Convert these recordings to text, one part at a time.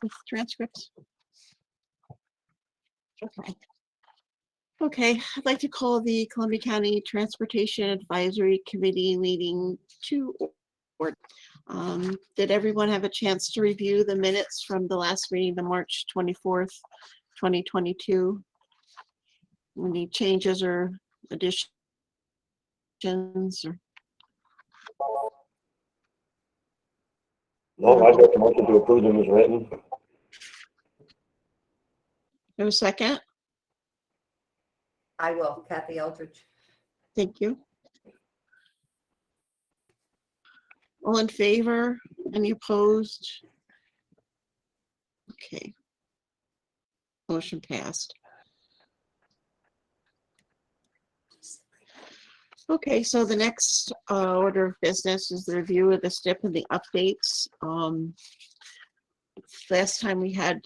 with transcripts? Okay. Okay, I'd like to call the Columbia County Transportation Advisory Committee meeting to order. Did everyone have a chance to review the minutes from the last meeting, the March 24th, 2022? Any changes or additions? Or No, I make a motion to approve them as written. no second? I will, Kathy Eldridge. Thank you. All in favor? Any opposed? Okay. Motion passed. Okay, so the next order of business is the review of the STIP and the updates. Last time we had,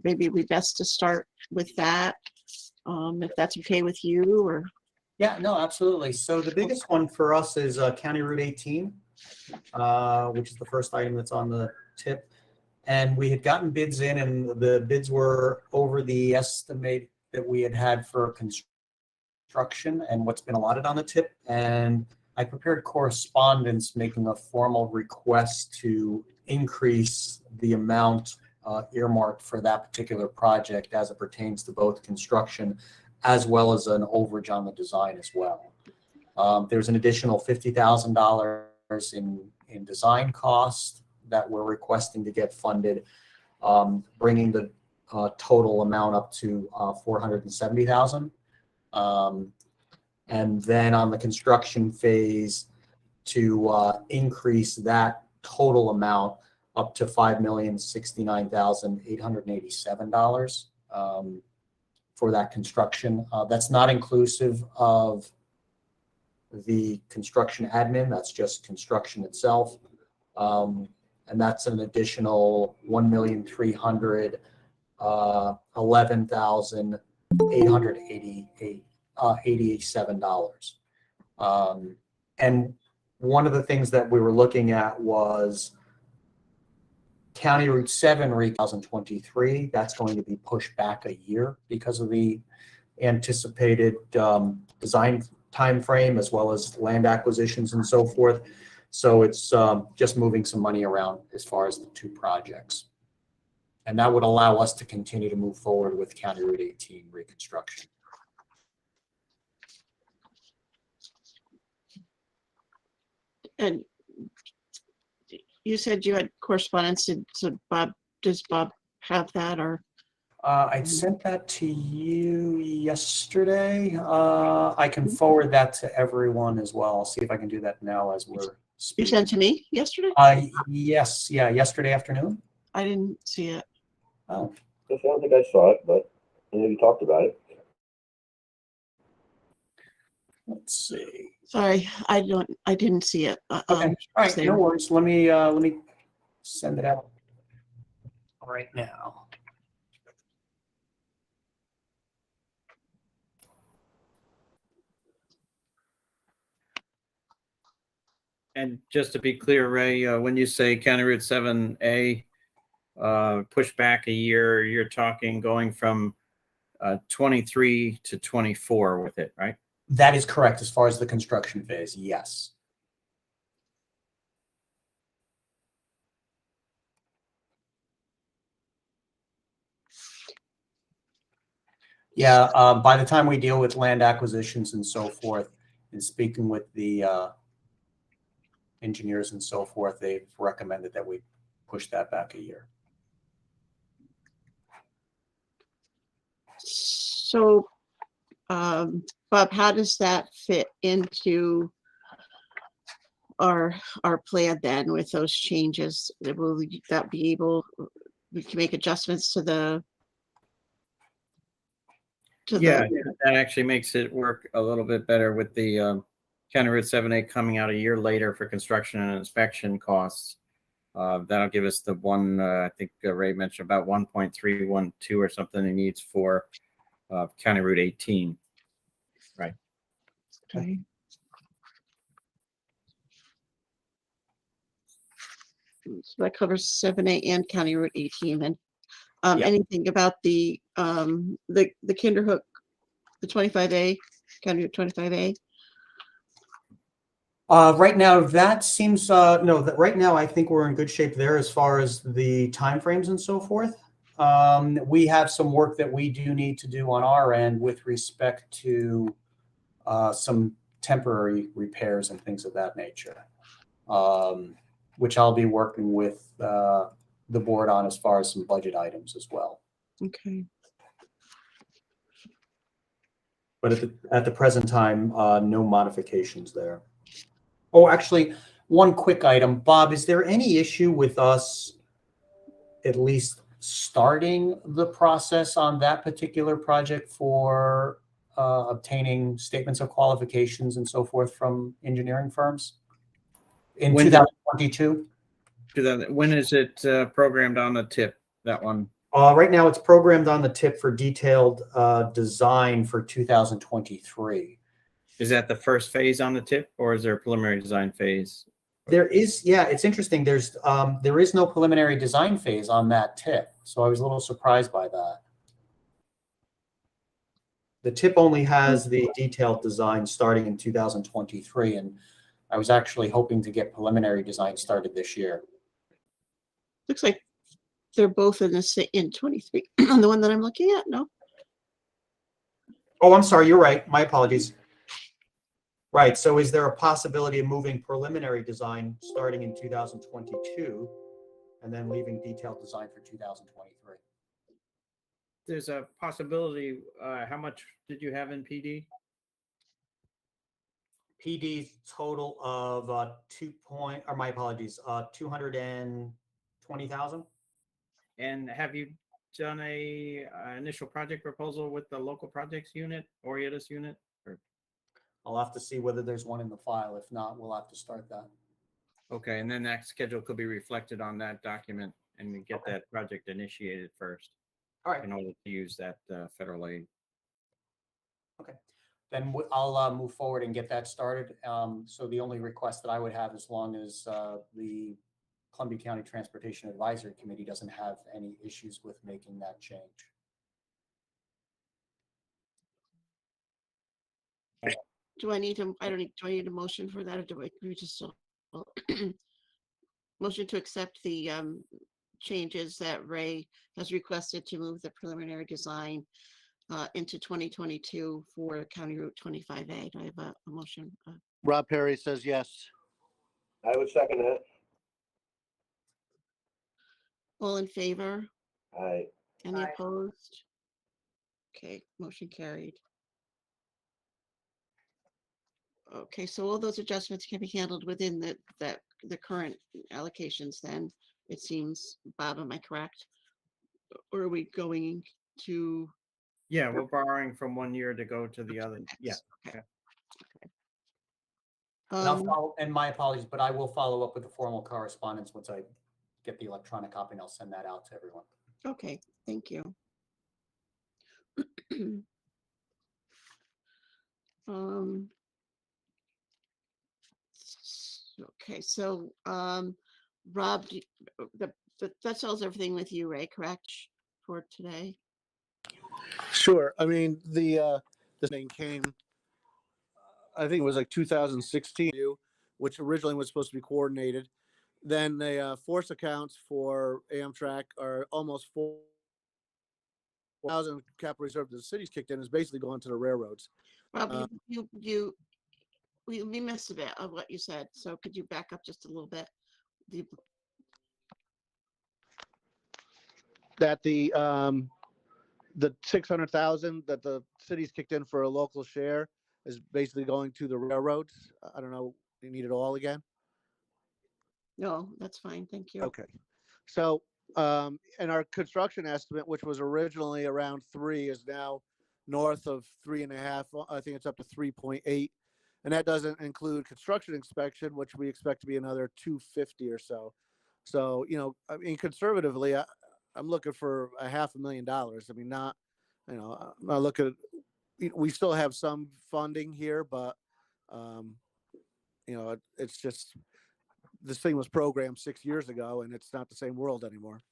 maybe it'd be best to start with that, if that's okay with you, or? Yeah, no, absolutely. So the biggest one for us is County Route 18, which is the first item that's on the tip. And we had gotten bids in, and the bids were over the estimate that we had for construction and what's been allotted on the tip. And I prepared correspondence making a formal request to increase the amount earmarked for that particular project as it pertains to both construction as well as an overage on the design as well. There's an additional $50,000 in design costs that we're requesting to get funded, bringing the total amount up to $470,000. And then on the construction phase to increase that total amount up to $5,069,887 for that construction. That's not inclusive of the construction admin. That's just construction itself. And that's an additional $1,311,887. And one of the things that we were looking at was County Route 7 2023. That's going to be pushed back a year because of the anticipated design time frame as well as land acquisitions and so forth. So it's just moving some money around as far as the two projects. And that would allow us to continue to move forward with County Route 18 reconstruction. And you said you had correspondence, so Bob, does Bob have that, or? I sent that to you yesterday. I can forward that to everyone as well. I'll see if I can do that now as we're speaking. You sent to me yesterday? Yes, yeah, yesterday afternoon. I didn't see it. Oh, I don't think I saw it, but I know you talked about it. let's see. Sorry, I didn't see it. Okay, all right, no worries. Let me send it out right now. And just to be clear, Ray, when you say County Route 7A push back a year, you're talking going from 23 to 24 with it, right? That is correct as far as the construction phase, yes. Yeah, by the time we deal with land acquisitions and so forth, and speaking with the engineers and so forth, they've recommended that we push that back a year. So, Bob, how does that fit into our plan then with those changes? Will that be able, we can make adjustments to the that actually makes it work a little bit better with the County Route 7A coming out a year later for construction and inspection costs. That'll give us the one, I think Ray mentioned about 1.312 or something he needs for County Route 18. Right. Okay. So that covers 7A and County Route 18. And Yep. anything about the Kinderhook, the 25A, County Route 25A? Right now, that seems, no, that right now, I think we're in good shape there as far as the timeframes and so forth. We have some work that we do need to do on our end with respect to some temporary repairs and things of that nature, which I'll be working with the board on as far as some budget items as well. Okay. But at the present time, no modifications there. Oh, actually, one quick item. Bob, is there any issue with us at least starting the process on that particular project for obtaining statements of qualifications and so forth from engineering firms in When did- 2022? When is it programmed on the tip, that one? Right now, it's programmed on the tip for detailed design for 2023. Is that the first phase on the tip, or is there a preliminary design phase? There is, yeah, it's interesting. There is no preliminary design phase on that tip, so I was a little surprised by that. The tip only has the detailed design starting in 2023, and I was actually hoping to get preliminary design started this year. Looks like they're both in 23 on the one that I'm looking at. No. Oh, I'm sorry. You're right. My apologies. Right. So is there a possibility of moving preliminary design starting in 2022 and then leaving detailed design for 2023? There's a possibility. How much did you have in PD? PD total of 220,000. And have you done a initial project proposal with the local projects unit, Orientus unit? Or? I'll have to see whether there's one in the file. If not, we'll have to start that. Okay, and then that schedule could be reflected on that document, and we get that project initiated first. All right. In order to use that federal aid. Okay. Then I'll move forward and get that started. So the only request that I would have, as long as the Columbia County Transportation Advisory Committee doesn't have any issues with making that change. Do I need to, I don't need, do I need a motion for that, or do we just motion to accept the changes that Ray has requested to move the preliminary design into 2022 for County Route 25A? Do I have a motion? Rob Perry says yes. I would second that. All in favor? Aye. Any opposed? Okay, motion carried. Okay, so all those adjustments can be handled within the current allocations then, it seems. Bob, am I correct? Or are we going to? Yeah, we're borrowing from one year to go to the other. Yeah. Okay. And I'll follow, and my apologies, but I will follow up with the formal correspondence once I get the electronic copy, and I'll send that out to everyone. Okay, thank you. Okay, so Rob, that solves everything with you, Ray, correct, for today? Sure. I mean, the thing came, I think it was like 2016, which originally was supposed to be coordinated. Then the force accounts for Amtrak are almost 4,000 capital reserve that the city's kicked in is basically going to the railroads. Rob, we missed a bit of what you said, so could you back up just a little bit? That the 600,000 that the city's kicked in for a local share is basically going to the railroads. I don't know. You need it all again? No, that's fine, thank you. Okay. So, and our construction estimate, which was originally around 3, is now north of 3.5. I think it's up to 3.8. And that doesn't include construction inspection, which we expect to be another 250 or so. So, you know, I mean, conservatively, I'm looking for $500,000. I mean, not, you know, I'm not looking at, we still have some funding here, but, you know, it's just, this thing was programmed 6 years ago, and it's not the same world anymore.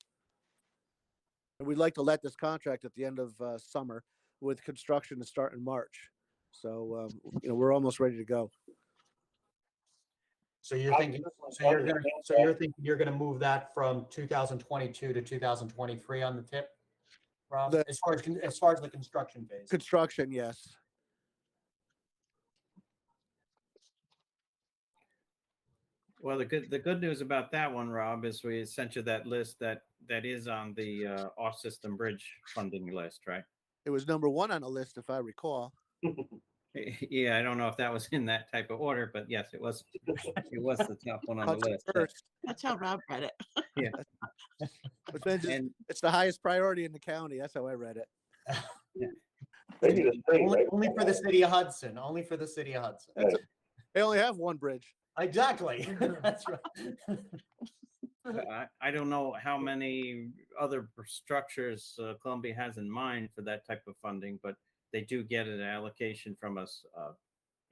And we'd like to let this contract at the end of summer, with construction to start in March. So we're almost ready to go. So you're thinking, you're gonna move that from 2022 to 2023 on the tip, Rob, as far as the construction phase? Construction, yes. Well, the good news about that one, Rob, is we sent you that list that is on the off-system bridge funding list, right? It was number 1 on the list, if I recall. Yeah, I don't know if that was in that type of order, but yes, it was. It was the top one on the Hudson list. first. That's how Rob read it. Yeah, But then and it's the highest priority in the county. That's how I read it. Maybe the state, right? Only for the city of Hudson, only for the city of Hudson. Right. They only have one bridge. Exactly. That's right. I don't know how many other structures Columbia has in mind for that type of funding, but they do get an allocation from us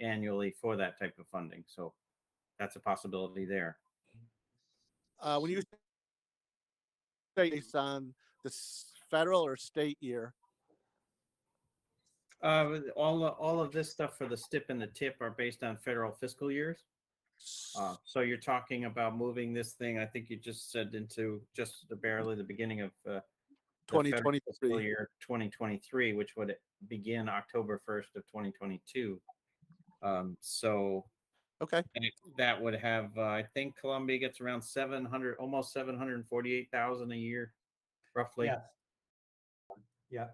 annually for that type of funding. So that's a possibility there. When you say it's on the federal or state year, All of this stuff for the STIP and the TIP are based on federal fiscal years. So you're talking about moving this thing, I think you just said, into just barely the beginning of the federal 2023. fiscal year 2023, which would begin October 1st of 2022. So Okay. that would have, I think Columbia gets around 700, almost 748,000 a year, roughly. Yes. Yeah.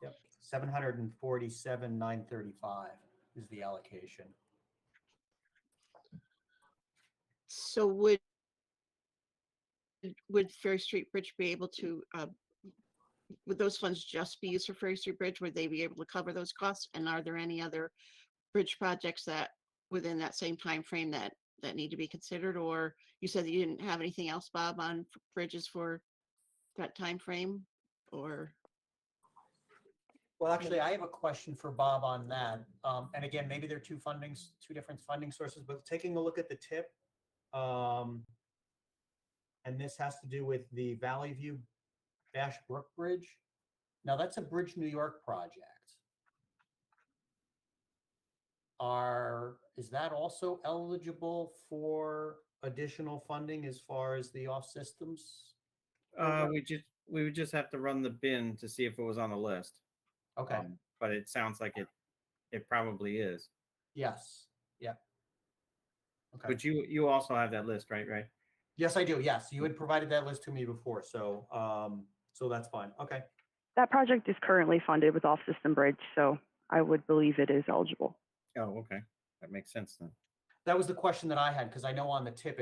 Yep. 747,935 is the allocation. So would Ferry Street Bridge be able to, would those funds just be used for Ferry Street Bridge? Would they be able to cover those costs? And are there any other bridge projects that within that same time frame that need to be considered? Or you said that you didn't have anything else, Bob, on bridges for that time frame? Or Well, actually, I have a question for Bob on that. And again, maybe they're two different funding sources, but taking a look at the tip. And this has to do with the Valley View Bash Brook Bridge. Now that's a Bridge New York project. Is that also eligible for additional funding as far as the off systems? We would just have to run the bin to see if it was on the list. Okay. But it sounds like it probably is. Yes. Yeah. Okay. But you also have that list, right? Right. Yes, I do. Yes, you had provided that list to me before, so so that's fine. Okay. That project is currently funded with off-system bridge, so I would believe it is eligible. Oh, okay. That makes sense then. That was the question that I had, because I know on the tip,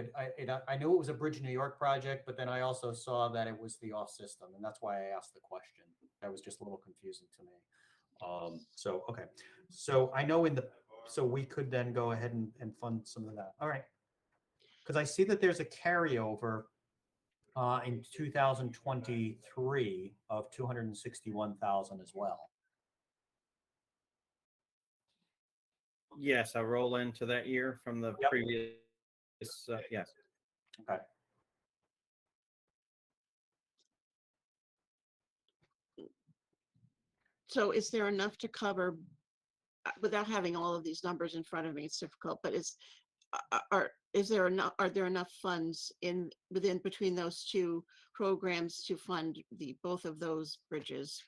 I knew it was a Bridge New York project, but then I also saw that it was the off system, and that's why I asked the question. That was just a little confusing to me. So okay, so I know so we could then go ahead and fund some of that. All right, because I see that there's a carryover in 2023 of 261,000 as well. Yes, I roll into that year from the Yep. previous. Yes. Okay. so is there enough to cover, without having all of these numbers in front of me, it's difficult, but are there enough funds within between those two programs to fund both of those bridges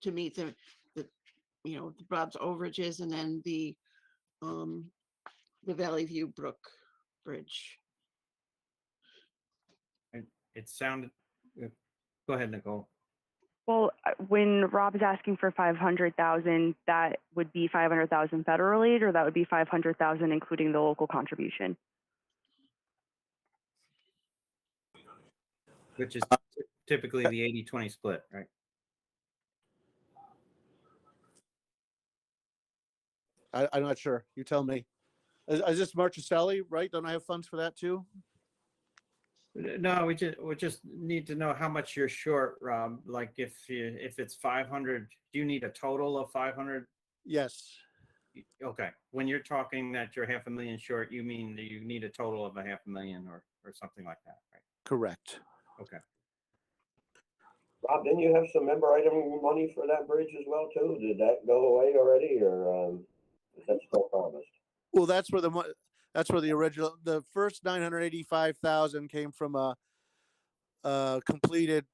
to meet the Bob's overages and then the Valley View Brook Bridge? It sounded. Go ahead, Nicole. Well, when Rob is asking for 500,000, that would be 500,000 federal aid, or that would be 500,000 including the local contribution? Which is typically the 80-20 split, right? I'm not sure. You tell me. Is this Marchicelli, right? Don't I have funds for that too? No, we just need to know how much you're short, Rob. Like if it's 500, do you need a total of 500? Yes. Okay, when you're talking that you're 500,000 short, you mean that you need a total of 500,000 or something like that, right? Correct. Okay. Rob, didn't you have some member item money for that bridge as well too? Did that go away already, or is that still promised? Well, that's where the original, the first 985,000 came from a completed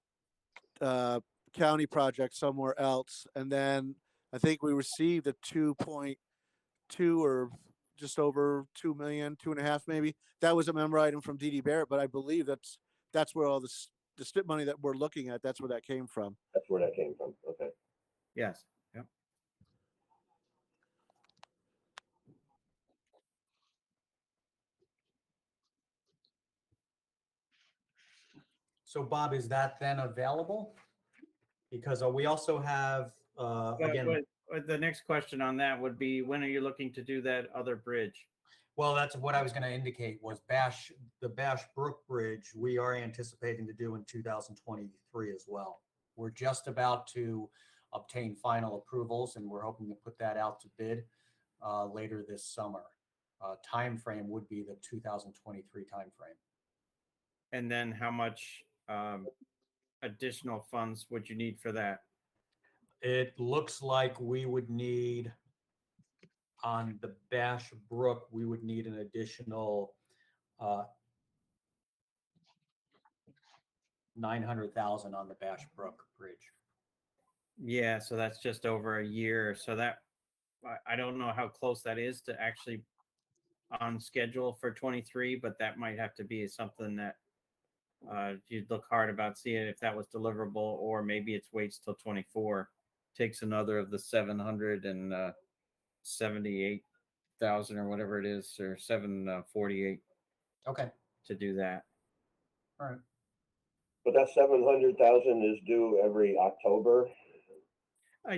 county project somewhere else, and then I think we received a 2.2 or just over 2 million, 2.5 maybe. That was a member item from DD Barrett, but I believe that's where all the STIP money that we're looking at, that's where that came from. That's where that came from. Okay. Yes. Yep. So Bob, is that then available? Because we also have, again, But the next question on that would be, when are you looking to do that other bridge? well, that's what I was going to indicate was the Bash Brook Bridge, we are anticipating to do in 2023 as well. We're just about to obtain final approvals and we're hoping to put that out to bid later this summer. Time frame would be the 2023 time frame. And then how much additional funds would you need for that? It looks like we would need, on the Bash Brook, we would need an additional 900,000 on the Bash Brook Bridge. Yeah, so that's just over a year. So that, I don't know how close that is to actually on schedule for 23, but that might have to be something that you'd look hard about seeing if that was deliverable, or maybe it's waits till 24, takes another of the 778,000 or whatever it is, or 748 Okay, to do that. all right. But that 700,000 is due every October.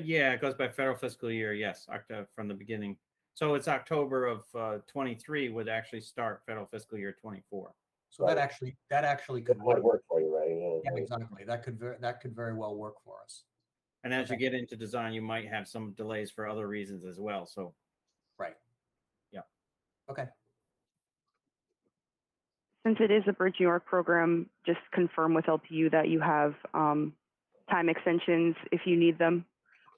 Yeah, it goes by federal fiscal year. Yes, October from the beginning. So it's October of 23 would actually start federal fiscal year 24. So that actually could That might work. work for you, right? Yeah. Yeah, exactly. That could very well work for us. And as you Okay. get into design, you might have some delays for other reasons as well. So Right. Yeah. Okay. Since it is a Bridge New York program, just confirm with LPU that you have time extensions if you need them.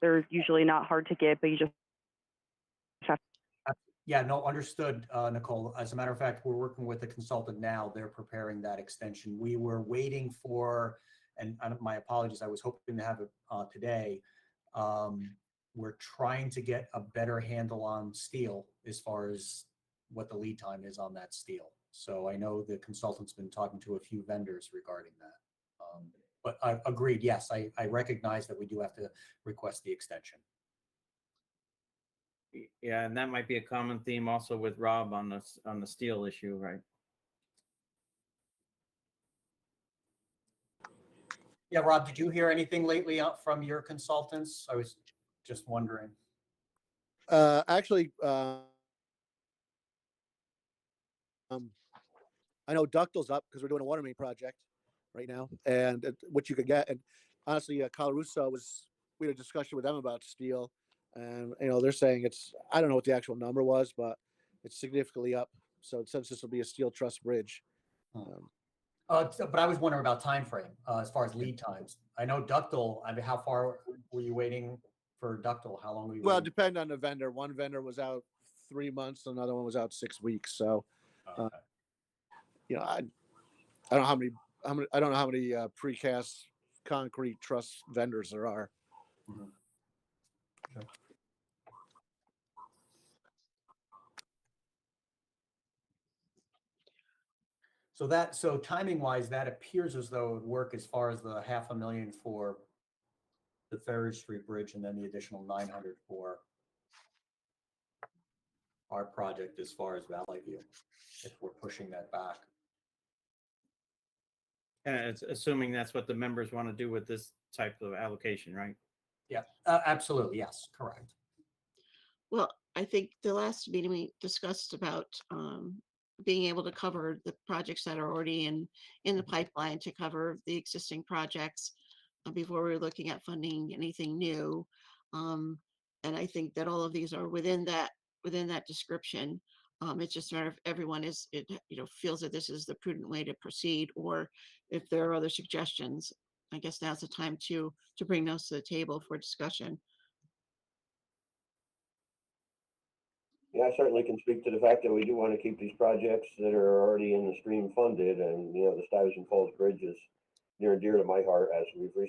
They're usually not hard to get, but you just have. Yeah, no, understood, Nicole. As a matter of fact, we're working with a consultant now. They're preparing that extension. We were waiting for, and my apologies, I was hoping to have it today. We're trying to get a better handle on steel as far as what the lead time is on that steel. So I know the consultant's been talking to a few vendors regarding that. But I agreed, yes, I recognize that we do have to request the extension. yeah, and that might be a common theme also with Rob on the steel issue, right? Yeah, Rob, did you hear anything lately from your consultants? I was just wondering. Actually, I know ductile's up because we're doing a water main project right now, and what you could get. And honestly, Colarusso we had a discussion with them about steel, and they're saying I don't know what the actual number was, but it's significantly up. So it says this will be a steel truss bridge. But I was wondering about time frame as far as lead times. I know ductile. I mean, how far were you waiting for ductile? How long were you? Well, it waiting? depends on the vendor. One vendor was out 3 months, another one was out 6 weeks. So, Okay. I don't know how many. I don't know how many precast concrete truss vendors there are. Mhm. Okay. So timing wise, that appears as though it would work as far as the 500,000 for the Ferry Street Bridge and then the additional 900 for our project as far as Valley View, if we're pushing that back. And it's assuming that's what the members want to do with this type of allocation, right? Yeah, absolutely. Yes, correct. Well, I think the last meeting we discussed about being able to cover the projects that are already in the pipeline to cover the existing projects before we were looking at funding anything new. And I think that all of these are within that within that description. It's just a matter of everyone feels that this is the prudent way to proceed, or if there are other suggestions. I guess now's the time to bring those to the table for discussion. Yeah, I certainly can speak to the fact that we do want to keep these projects that are already in the stream funded, and, the Stuyvesant Falls Bridge is near and dear to my heart, as we've recently